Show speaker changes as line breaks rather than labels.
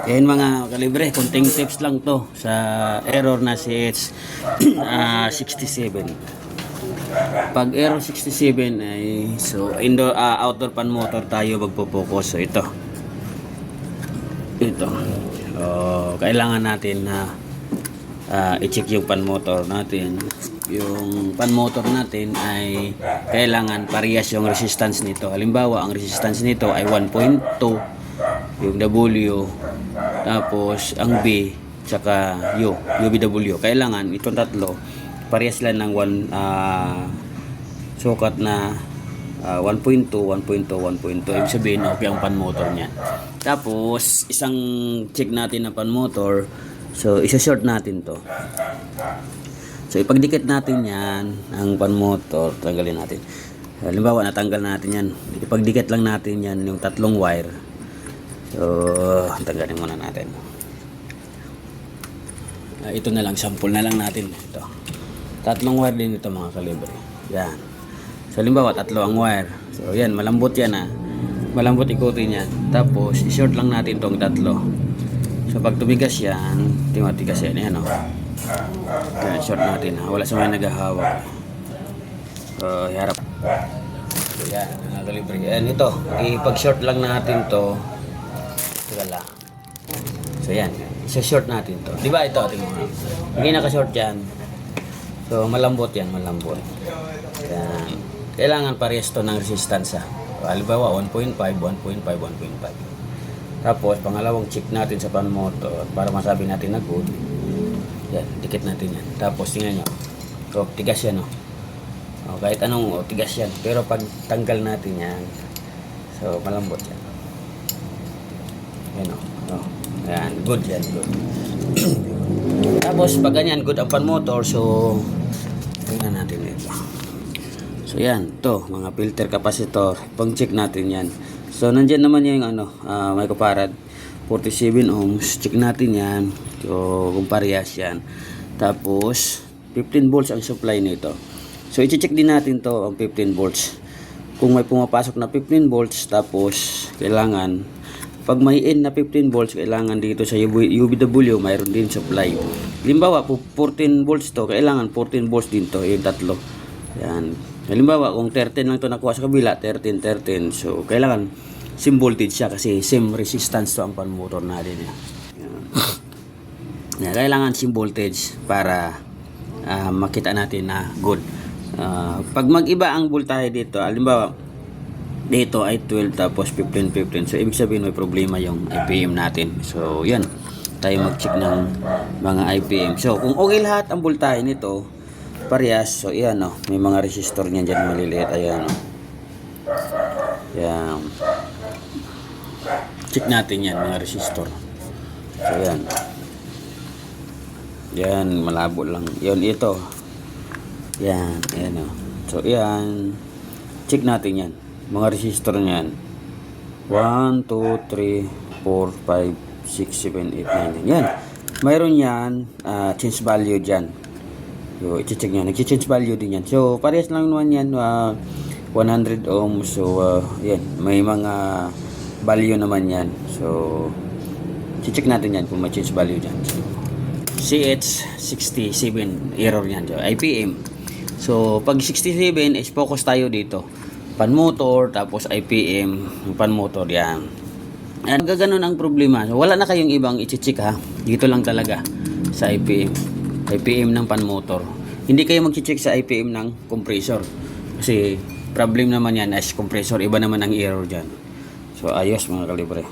Yan mga kalibre, konting tips lang to sa error na CH67. Pag error 67 ay outdoor pan motor tayo magpo-focus. So ito. Kailangan natin na i-check yung pan motor natin. Yung pan motor natin ay kailangan parehas yung resistance nito. Halimbawa, ang resistance nito ay 1.2, yung W, tapos ang B, tsaka UBW. Kailangan itong tatlo parehas lang ng sukat na 1.2, 1.2, 1.2. Ibig sabihin, okay ang pan motor niya. Tapos, isang check natin na pan motor. So, isa-short natin to. So, ipagdikit natin yan, ang pan motor. Tanggalin natin. Halimbawa, natanggal natin yan. Ipagdikit lang natin yan, yung tatlong wire. So, tanggalin muna natin. Ito na lang, sample na lang natin. Ito. Tatlong wire din ito mga kalibre. Yan. So, halimbawa, tatlo ang wire. So, yan, malambot yan malambot ikutin yan. Tapos, i-short lang natin tong tatlo. So, pag tumigas yan, timatigas yan. Yan, Yan, short natin, Wala sa mga naghahawak. So, harap. So, yan, mga kalibre. Yan, ito. Ipag-short lang natin to. Wala. So, yan. Isa-short natin to. Diba ito? Tingnan mo. Hindi naka-short yan. So, malambot yan. Malambot. Yan. Kailangan parehas to ng resistance. Halimbawa, 1.5, 1.5, 1.5. Tapos, pangalawang check natin sa pan motor para masabi natin na good. Yan. Dikit natin yan. Tapos, tingnan nyo. So, tigas yan, kahit anong, tigas yan. Pero, pag tanggal natin yan, so, malambot yan. Yan, Yan, good yan, good. Tapos, pag ganyan, good ang pan motor, so, tingnan natin ito. So, yan, to mga filter capacitor, pang-check natin yan. So, nandyan naman yung, microfarad, 47 ohms, check natin yan. So, kung parehas yan. Tapos, 15 volts ang supply nito. So, i-check din natin to, ang 15 volts. Kung may pumapasok na 15 volts, tapos, kailangan, pag may in na 15 volts, kailangan dito sa UBW, mayroon din supply. Halimbawa, 14 volts to, kailangan 14 volts din to, yung tatlo. Yan. Halimbawa, kung 13 lang to nakuha sa kabila, 13. So, kailangan same voltage siya kasi same resistance to ang pan motor natin. Yan. Yan. Kailangan same voltage para makita natin na good. Pag mag-iba ang voltahe dito, halimbawa, dito ay 12 tapos 15. So, ibig sabihin may problema yung IPM natin. So, yan. Tayo mag-check ng mga IPM. So, kung okay lahat ang voltahe nito, parehas. So, yan, may mga resistor niyan dyan maliliit. Ayan, Yan. Check natin yan, mga resistor. So, yan. Yan, malabo lang. Yan, ito. Yan, ayan, So, yan. Check natin yan. Mga resistor niyan. 1, 2, 3, 4, 5, 6, 7, 8, 9. Yan. Mayroon yan, change value dyan. So, i-check nyo. Nag-change value din yan. So, parehas lang naman yan. 100 ohms. So, yan. May mga value naman yan. So, i-check natin yan kung may change value dyan. So, CH67 error yan. So, IPM. So, pag 67 is focus tayo dito. Pan motor, tapos IPM, pan motor yan. And gaganon ang problema. So, wala na kayong ibang i-check Dito lang talaga sa IPM ng pan motor. Hindi kayo mag-check sa IPM ng compressor. Kasi problem naman yan as compressor, iba naman ang error dyan. So, ayos mga kalibre.